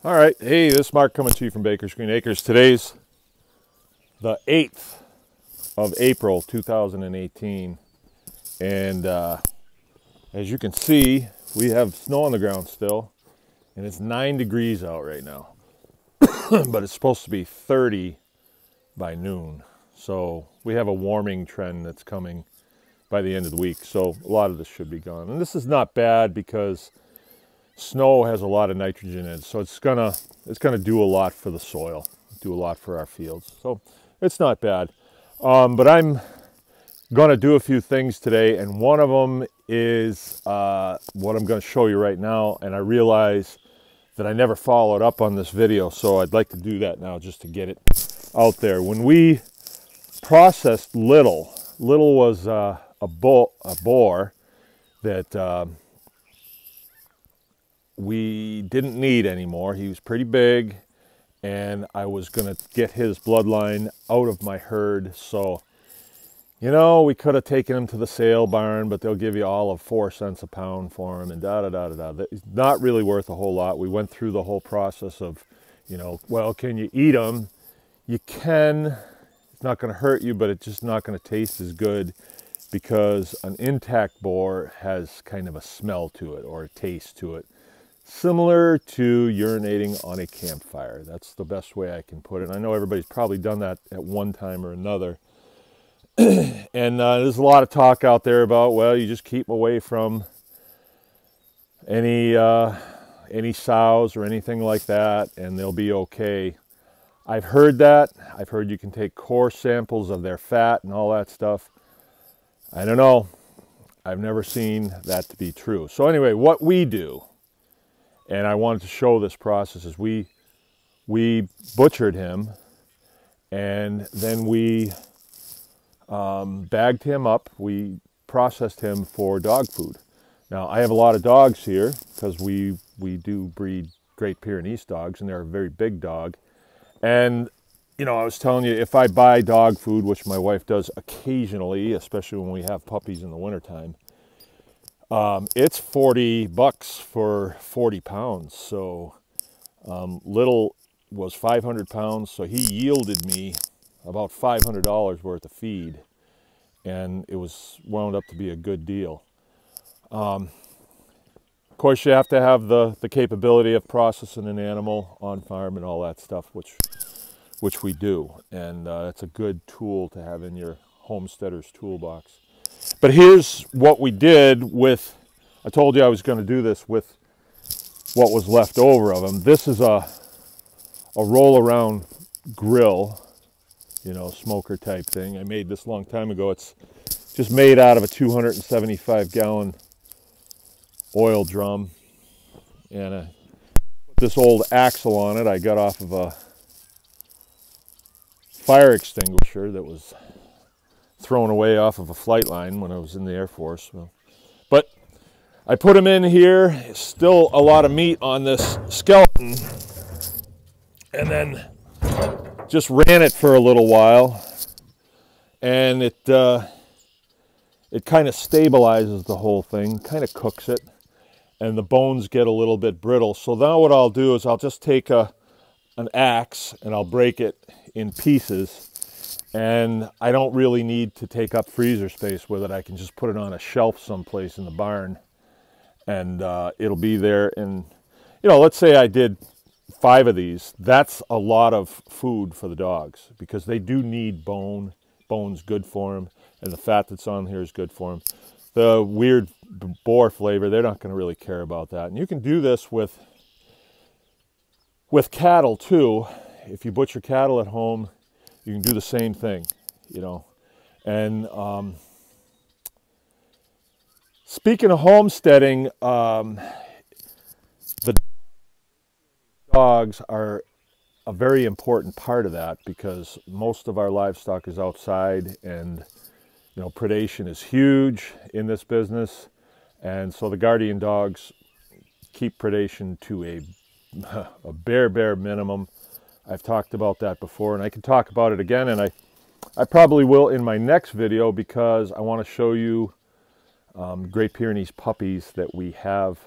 All right, hey, this is Mark coming to you from Baker's Green Acres. Today's the 8th of April, 2018, and as you can see, we have snow on the ground still, and it's 9 degrees out right now, but it's supposed to be 30 by noon, so we have a warming trend that's coming by the end of the week, so a lot of this should be gone. And this is not bad because snow has a lot of nitrogen in it, so it's gonna do a lot for the soil, do a lot for our fields. So it's not bad. But I'm gonna do a few things today, and one of them is what I'm gonna show you right now. And I realize that I never followed up on this video, so I'd like to do that now just to get it out there. When we processed Little was a boar that we didn't need anymore. He was pretty big, and I was gonna get his bloodline out of my herd. So, you know, we could have taken him to the sale barn, but they'll give you all of 4 cents a pound for him, and da-da-da-da-da. It's not really worth a whole lot. We went through the whole process of, you know, well, can you eat them? You can. It's not gonna hurt you, but it's just not gonna taste as good because an intact boar has kind of a smell to it or a taste to it, similar to urinating on a campfire. That's the best way I can put it. I know everybody's probably done that at one time or another. And there's a lot of talk out there about, well, you just keep away from any sows or anything like that, and they'll be okay. I've heard that. I've heard you can take core samples of their fat and all that stuff. I don't know. I've never seen that to be true. So anyway, what we do, and I wanted to show this process, is we butchered him, and then we bagged him up. We processed him for dog food. Now, I have a lot of dogs here because we do breed Great Pyrenees dogs, and they're a very big dog. And you know, I was telling you, if I buy dog food, which my wife does occasionally, especially when we have puppies in the wintertime, it's $40 for 40 pounds. So Little was 500 pounds, so he yielded me about $500 worth of feed, and it was wound up to be a good deal. Of course, you have to have the capability of processing an animal on farm and all that stuff, which we do, and it's a good tool to have in your homesteader's toolbox. But here's what we did with, I told you I was going to do this with what was left over of him. This is a roll-around grill, you know, smoker type thing. I made this a long time ago. It's just made out of a 275-gallon oil drum, and I put this old axle on it I got off of a fire extinguisher that was thrown away off of a flight line when I was in the Air Force. But I put him in here, still a lot of meat on this skeleton, and then just ran it for a little while, and it kind of stabilizes the whole thing, kind of cooks it, and the bones get a little bit brittle. So now what I'll do is I'll just take an axe and I'll break it in pieces, and I don't really need to take up freezer space with it. I can just put it on a shelf someplace in the barn, and it'll be there. And you know, let's say I did 5 of these. That's a lot of food for the dogs because they do need bone. Bone's good for them, and the fat that's on here is good for them. The weird boar flavor, they're not going to really care about that. And you can do this with cattle too. If you butcher cattle at home, you can do the same thing, you know. And speaking of homesteading, the dogs are a very important part of that because most of our livestock is outside, and you know, predation is huge in this business, and so the guardian dogs keep predation to a bare minimum. I've talked about that before, and I can talk about it again, and I probably will in my next video because I want to show you Great Pyrenees puppies that we have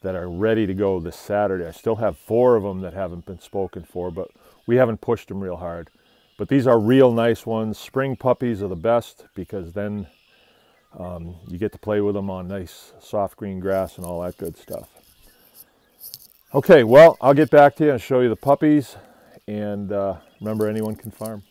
that are ready to go this Saturday. I still have 4 of them that haven't been spoken for, but we haven't pushed them real hard. But these are real nice ones. Spring puppies are the best because then you get to play with them on nice soft green grass and all that good stuff. Okay, well, I'll get back to you and show you the puppies. And remember, anyone can farm.